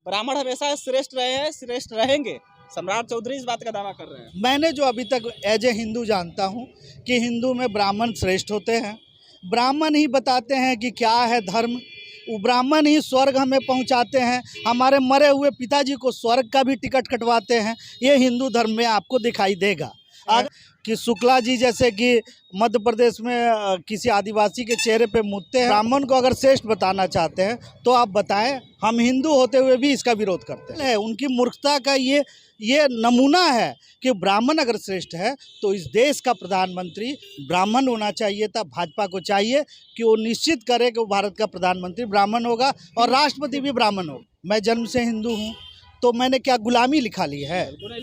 ब्राह्मण हमेशा श्रेष्ठ रहे हैं, श्रेष्ठ रहेंगे। सम्राट चौधरी इस बात का दावा कर रहे हैं। मैंने जो अभी तक एज ए हिंदू जानता हूँ कि हिंदू में ब्राह्मण श्रेष्ठ होते हैं। ब्राह्मण ही बताते हैं कि क्या है धर्म, वो ब्राह्मण ही स्वर्ग हमें पहुंचाते हैं। हमारे मरे हुए पिताजी को स्वर्ग का भी टिकट कटवाते हैं। ये हिंदू धर्म में आपको दिखाई देगा। कि शुक्ला जी जैसे कि मध्य प्रदेश में किसी आदिवासी के चेहरे पे मुद्दे हैं। ब्राह्मण को अगर श्रेष्ठ बताना चाहते हैं तो आप बताएं। हम हिंदू होते हुए भी इसका विरोध करते हैं। उनकी मूर्खता का ये नमूना है कि ब्राह्मण अगर श्रेष्ठ है तो इस देश का प्रधानमंत्री ब्राह्मण होना चाहिए था। भाजपा को चाहिए कि वो निश्चित करे कि वो भारत का प्रधानमंत्री ब्राह्मण होगा और राष्ट्रपति भी ब्राह्मण होगा। मैं जन्म से हिंदू हूँ तो मैंने क्या गुलामी लिखा ली है?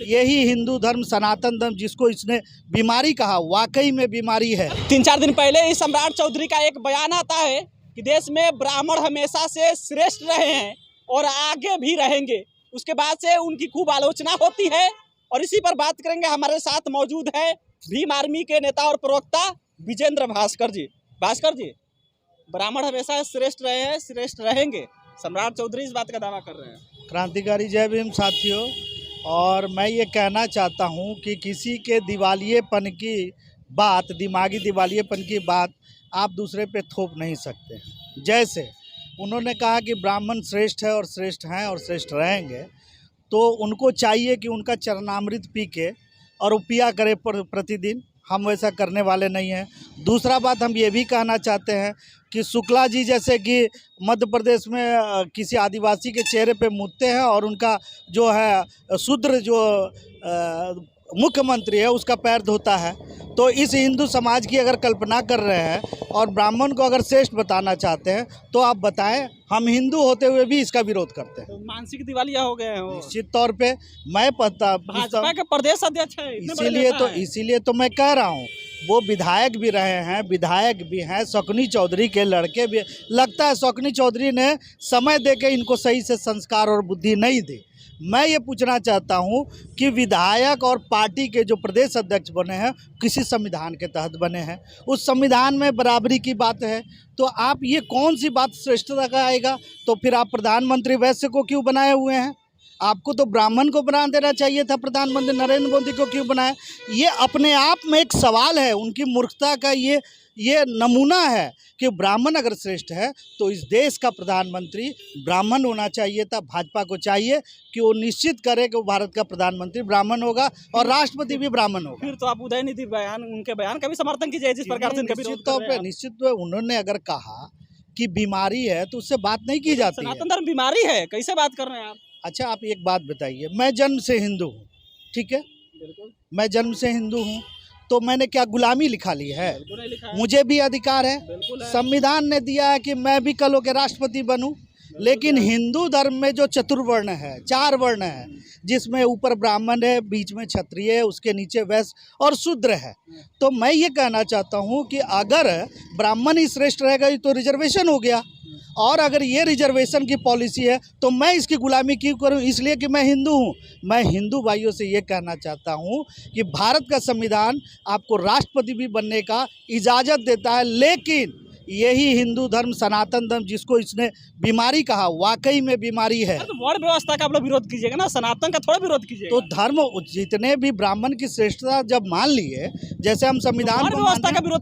यही हिंदू धर्म, सनातन धर्म, जिसको इसने बीमारी कहा, वाकई में बीमारी है। 3-4 दिन पहले ही सम्राट चौधरी का एक बयान आता है कि देश में ब्राह्मण हमेशा से श्रेष्ठ रहे हैं और आगे भी रहेंगे। उसके बाद से उनकी खूब आलोचना होती है और इसी पर बात करेंगे। हमारे साथ मौजूद है भीम आर्मी के नेता और प्रवक्ता विजेंद्र भास्कर जी। भास्कर जी, ब्राह्मण हमेशा श्रेष्ठ रहे हैं, श्रेष्ठ रहेंगे। सम्राट चौधरी इस बात का दावा कर रहे हैं। क्रांतिकारी जय भीम साथियों, और मैं ये कहना चाहता हूँ कि किसी के दिवालियेपन की बात, दिमागी दिवालियेपन की बात आप दूसरे पे थोप नहीं सकते। जैसे उन्होंने कहा कि ब्राह्मण श्रेष्ठ है और श्रेष्ठ हैं और श्रेष्ठ रहेंगे, तो उनको चाहिए कि उनका चरणामृत पी के और पिया करे प्रतिदिन। हम वैसा करने वाले नहीं हैं। दूसरा बात हम ये भी कहना चाहते हैं कि शुक्ला जी जैसे कि मध्य प्रदेश में किसी आदिवासी के चेहरे पे मुद्दे हैं और उनका जो है शूद्र जो मुख्यमंत्री है उसका पैर धोता है। तो इस हिंदू समाज की अगर कल्पना कर रहे हैं और ब्राह्मण को अगर श्रेष्ठ बताना चाहते हैं तो आप बताएं। हम हिंदू होते हुए भी इसका विरोध करते हैं। तो मानसिक दिवालिया हो गए हैं वो। निश्चित तौर पे मैं भाजपा के प्रदेश अध्यक्ष है, इसीलिए तो मैं कह रहा हूँ वो विधायक भी रहे हैं, विधायक भी हैं, शकुनी चौधरी के लड़के भी। लगता है शकुनी चौधरी ने समय देके इनको सही से संस्कार और बुद्धि नहीं दी। मैं ये पूछना चाहता हूँ कि विधायक और पार्टी के जो प्रदेश अध्यक्ष बने हैं किसी संविधान के तहत बने हैं, उस संविधान में बराबरी की बात है, तो आप ये कौन सी बात श्रेष्ठता का आएगा? तो फिर आप प्रधानमंत्री वैश्य को क्यों बनाए हुए हैं? आपको तो ब्राह्मण को बना देना चाहिए था। प्रधानमंत्री नरेंद्र मोदी को क्यों बनाया? ये अपने आप में एक सवाल है। उनकी मूर्खता का ये नमूना है कि ब्राह्मण अगर श्रेष्ठ है तो इस देश का प्रधानमंत्री ब्राह्मण होना चाहिए था। भाजपा को चाहिए कि वो निश्चित करे कि वो भारत का प्रधानमंत्री ब्राह्मण होगा और राष्ट्रपति भी ब्राह्मण होगा। फिर तो आप उदयनिधि बयान, उनके बयान का भी समर्थन कीजिए जिस प्रकार से निश्चित तौर पर निश्चित उन्होंने अगर कहा कि बीमारी है तो उससे बात नहीं की जाती। सनातन धर्म बीमारी है, कैसे बात कर रहे हैं आप? अच्छा, आप एक बात बताइए, मैं जन्म से हिंदू हूँ, ठीक है? बिल्कुल, मैं जन्म से हिंदू हूँ तो मैंने क्या गुलामी लिखा ली है? मुझे भी अधिकार है। संविधान ने दिया है कि मैं भी कल के राष्ट्रपति बनूं। लेकिन हिंदू धर्म में जो चतुर्वर्ण है, 4 वर्ण है, जिसमें ऊपर ब्राह्मण है, बीच में क्षत्रिय है, उसके नीचे वैश्य और शूद्र है। तो मैं ये कहना चाहता हूँ कि अगर ब्राह्मण ही श्रेष्ठ रहेगा तो रिजर्वेशन हो गया, और अगर ये रिजर्वेशन की पॉलिसी है तो मैं इसकी गुलामी क्यों करूं? इसलिए कि मैं हिंदू हूं। मैं हिंदू भाइयों से ये कहना चाहता हूं कि भारत का संविधान आपको राष्ट्रपति भी बनने का इजाज़त देता है, लेकिन यही हिंदू धर्म, सनातन धर्म, जिसको इसने बीमारी कहा, वाकई में बीमारी है। तो वर्ण व्यवस्था का आप लोग विरोध कीजिएगा ना, सनातन का थोड़ा विरोध कीजिएगा। तो धर्म जितने भी ब्राह्मण की श्रेष्ठता जब मान लिए, जैसे हम संविधान तो व्यवस्था का विरोध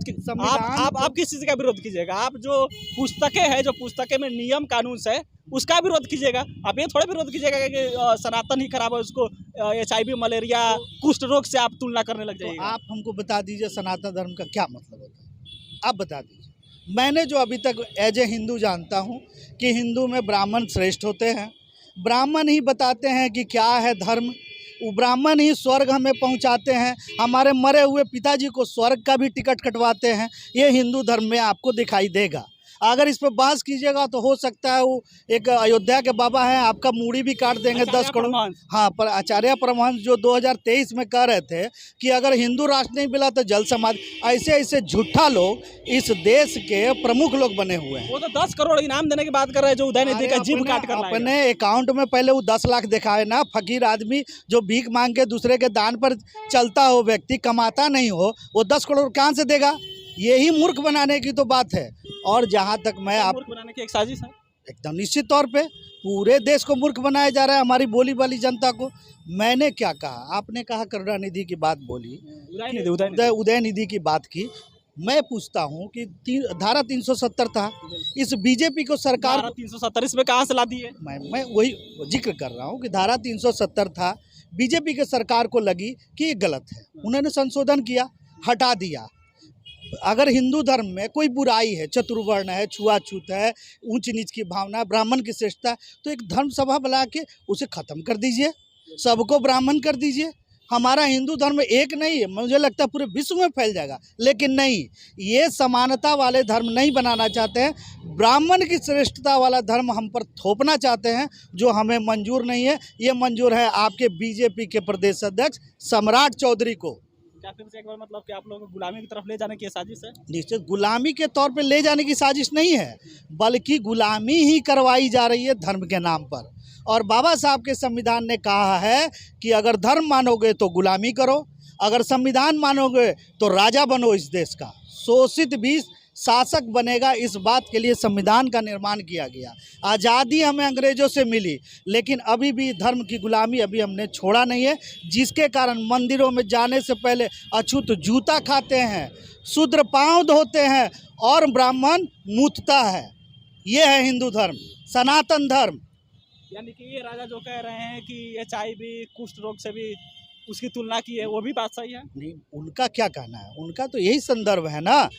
आप किस चीज का विरोध कीजिएगा? आप जो पुस्तकें हैं, जो पुस्तकें में नियम कानून है उसका विरोध कीजिएगा। आप ये थोड़ा विरोध कीजिएगा कि सनातन ही खराब है, उसको HIV, मलेरिया, कुष्ठ रोग से आप तुलना करने लग जाइए। आप हमको बता दीजिए सनातन धर्म का क्या मतलब होता है, आप बता दीजिए। मैंने जो अभी तक एज ए हिंदू जानता हूँ कि हिंदू में ब्राह्मण श्रेष्ठ होते हैं। ब्राह्मण ही बताते हैं कि क्या है धर्म, वो ब्राह्मण ही स्वर्ग हमें पहुंचाते हैं। हमारे मरे हुए पिताजी को स्वर्ग का भी टिकट कटवाते हैं। ये हिंदू धर्म में आपको दिखाई देगा। अगर इस पर बहस कीजिएगा तो हो सकता है वो एक अयोध्या के बाबा हैं, आपका मूड़ी भी काट देंगे 10 करोड़। हाँ, पर आचार्य परमहंस जो 2023 में कह रहे थे कि अगर हिंदू राष्ट्र नहीं मिला तो जल समाधि, ऐसे ऐसे झूठा लोग इस देश के प्रमुख लोग बने हुए हैं। वो तो 10 करोड़ इनाम देने की बात कर रहे हैं, जो उदयनिधि का जीभ काट कर अपने अकाउंट में पहले वो 10 लाख दिखाए ना। फकीर आदमी जो भीख मांग के दूसरे के दान पर चलता हो, व्यक्ति कमाता नहीं हो, वो 10 करोड़ कहाँ से देगा? यही मूर्ख बनाने की तो बात है। और जहाँ तक मैं आप बनाने की एक साजिश है, एकदम निश्चित तौर पे पूरे देश को मूर्ख बनाया जा रहा है, हमारी बोली वाली जनता को। मैंने क्या कहा, आपने कहा करुणानिधि की बात बोली, उदयनिधि की बात की। मैं पूछता हूं कि धारा 370 था, इस बीजेपी को सरकार 370 इसमें कहाँ से ला दी है? मैं वही जिक्र कर रहा हूं कि धारा 370 था, बीजेपी के सरकार को लगी कि ये गलत है, उन्होंने संशोधन किया, हटा दिया। अगर हिंदू धर्म में कोई बुराई है, चतुर्वर्ण है, छुआछूत है, ऊंच नीच की भावना, ब्राह्मण की श्रेष्ठता, तो एक धर्म सभा बुला के उसे खत्म कर दीजिए, सबको ब्राह्मण कर दीजिए। हमारा हिंदू धर्म एक नहीं है, मुझे लगता है पूरे विश्व में फैल जाएगा, लेकिन नहीं, ये समानता वाले धर्म नहीं बनाना चाहते हैं, ब्राह्मण की श्रेष्ठता वाला धर्म हम पर थोपना चाहते हैं, जो हमें मंजूर नहीं है। ये मंजूर है आपके बीजेपी के प्रदेश अध्यक्ष सम्राट चौधरी को। क्या फिर से एक बार मतलब कि आप लोगों को गुलामी की तरफ ले जाने की साजिश है? निश्चित गुलामी के तौर पे ले जाने की साजिश नहीं है, बल्कि गुलामी ही करवाई जा रही है धर्म के नाम पर। और बाबा साहब के संविधान ने कहा है कि अगर धर्म मानोगे तो गुलामी करो, अगर संविधान मानोगे तो राजा बनो इस देश का, शोषित भी शासक बनेगा। इस बात के लिए संविधान का निर्माण किया गया। आज़ादी हमें अंग्रेज़ों से मिली, लेकिन अभी भी धर्म की गुलामी अभी हमने छोड़ा नहीं है, जिसके कारण मंदिरों में जाने से पहले अछूत जूता खाते हैं, शूद्र पाँव धोते हैं और ब्राह्मण मूतता है। ये है हिंदू धर्म, सनातन धर्म। यानी कि ये राजा जो कह रहे हैं कि HIV कुष्ठ रोग से भी उसकी तुलना की है, वो भी बात सही है? नहीं, उनका क्या कहना है, उनका तो यही संदर्भ है ना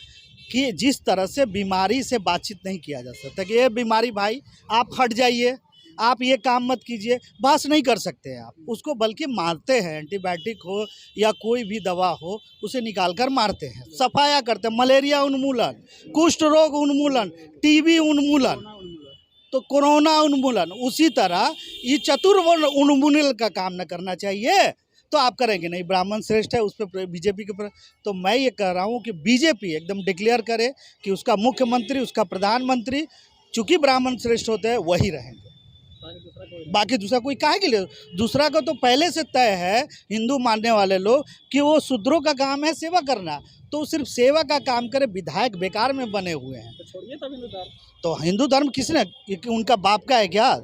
कि जिस तरह से बीमारी से बातचीत नहीं किया जा सकता कि ये बीमारी भाई आप हट जाइए, आप ये काम मत कीजिए, बस नहीं कर सकते हैं आप उसको, बल्कि मारते हैं। एंटीबायोटिक हो या कोई भी दवा हो, उसे निकाल कर मारते हैं, सफाया करते हैं। मलेरिया उन्मूलन, कुष्ठ रोग उन्मूलन, TB उन्मूलन, तो कोरोना उन्मूलन। उसी तरह ये चतुर्वर्ण उन्मूलन का काम न करना चाहिए, तो आप करेंगे नहीं। ब्राह्मण श्रेष्ठ है, उस पर बीजेपी के पर, तो मैं ये कह रहा हूँ कि बीजेपी एकदम डिक्लेयर करे कि उसका मुख्यमंत्री, उसका प्रधानमंत्री, चूंकि ब्राह्मण श्रेष्ठ होते हैं वही रहेंगे, बाकी दूसरा कोई काहे के लिए। दूसरा का तो पहले से तय है, हिंदू मानने वाले लोग, कि वो शूद्रों का काम है सेवा करना, तो सिर्फ सेवा का काम करे। विधायक बेकार में बने हुए हैं, तो छोड़िए तब हिंदू धर्म। तो हिंदू धर्म किसने, उनका बाप का है क्या?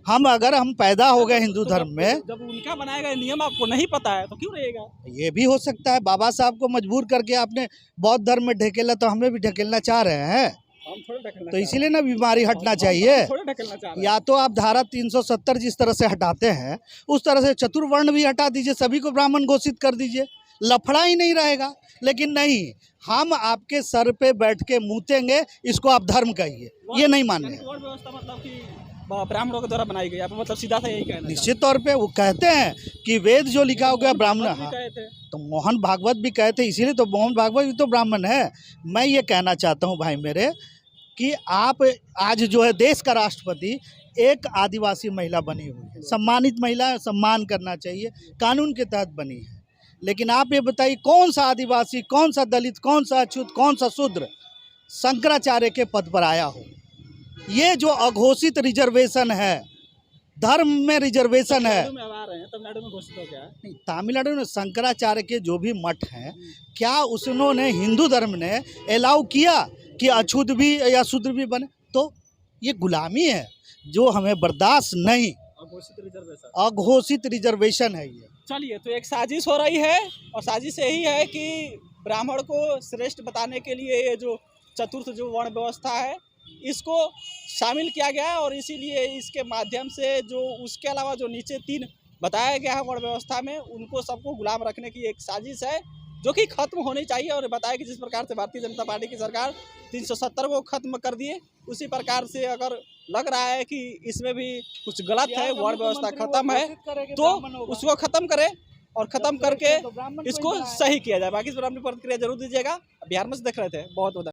हम पैदा हो गए हिंदू धर्म में, जब उनका बनाया गया नियम आपको नहीं पता है तो क्यों रहेगा? ये भी हो सकता है बाबा साहब को मजबूर करके आपने बौद्ध धर्म में ढकेला, तो हमें भी ढकेलना चाह रहे हैं, हम थोड़े ढकेलना, तो इसीलिए ना बीमारी हटना चाहिए। थोड़े ढकेलना चाह रहे हैं। या तो आप धारा 370 जिस तरह से हटाते हैं, उस तरह से चतुर्वर्ण भी हटा दीजिए, सभी को ब्राह्मण घोषित कर दीजिए, लफड़ा ही नहीं रहेगा। लेकिन नहीं, हम आपके सर पे बैठ के मूतेंगे, इसको आप धर्म कहिए, ये नहीं मानने। व्यवस्था मतलब कि ब्राह्मणों के द्वारा बनाई गई, मतलब सीधा सा यही कहना। निश्चित तौर पे वो कहते हैं कि वेद जो लिखा हो गया ब्राह्मण, हाँ, तो मोहन भागवत भी कहते, इसीलिए तो मोहन भागवत भी तो ब्राह्मण है। मैं ये कहना चाहता हूँ भाई मेरे, कि आप आज जो है देश का राष्ट्रपति एक आदिवासी महिला बनी हुई है, सम्मानित महिला है, सम्मान करना चाहिए, कानून के तहत बनी है। लेकिन आप ये बताइए, कौन सा आदिवासी, कौन सा दलित, कौन सा अछूत, कौन सा शूद्र शंकराचार्य के पद पर आया हो? ये जो अघोषित रिजर्वेशन है, धर्म में रिजर्वेशन है। तमिलनाडु में घोषित हो गया है। तमिलनाडु में शंकराचार्य के जो भी मठ हैं, क्या उन्होंने हिंदू धर्म ने अलाउ किया कि अछूत भी या शूद्र भी बने? तो ये गुलामी है जो हमें बर्दाश्त नहीं। अघोषित रिजर्वेशन है ये। चलिए, तो एक साजिश हो रही है, और साजिश यही है कि ब्राह्मण को श्रेष्ठ बताने के लिए ये जो चतुर्थ जो वर्ण व्यवस्था है, इसको शामिल किया गया है, और इसीलिए इसके माध्यम से जो उसके अलावा जो नीचे 3 बताया गया है वर्ण व्यवस्था में, उनको सबको गुलाम रखने की एक साजिश है, जो कि खत्म होनी चाहिए। और बताया कि जिस प्रकार से भारतीय जनता पार्टी की सरकार 370 को खत्म कर दिए, उसी प्रकार से अगर लग रहा है कि इसमें भी कुछ गलत है, वर्ण व्यवस्था खत्म है, तो उसको खत्म करे, और खत्म करके इसको सही किया जाए। बाकी इस पर अपनी प्रतिक्रिया जरूर दीजिएगा। बिहार में से देख रहे थे, बहुत बहुत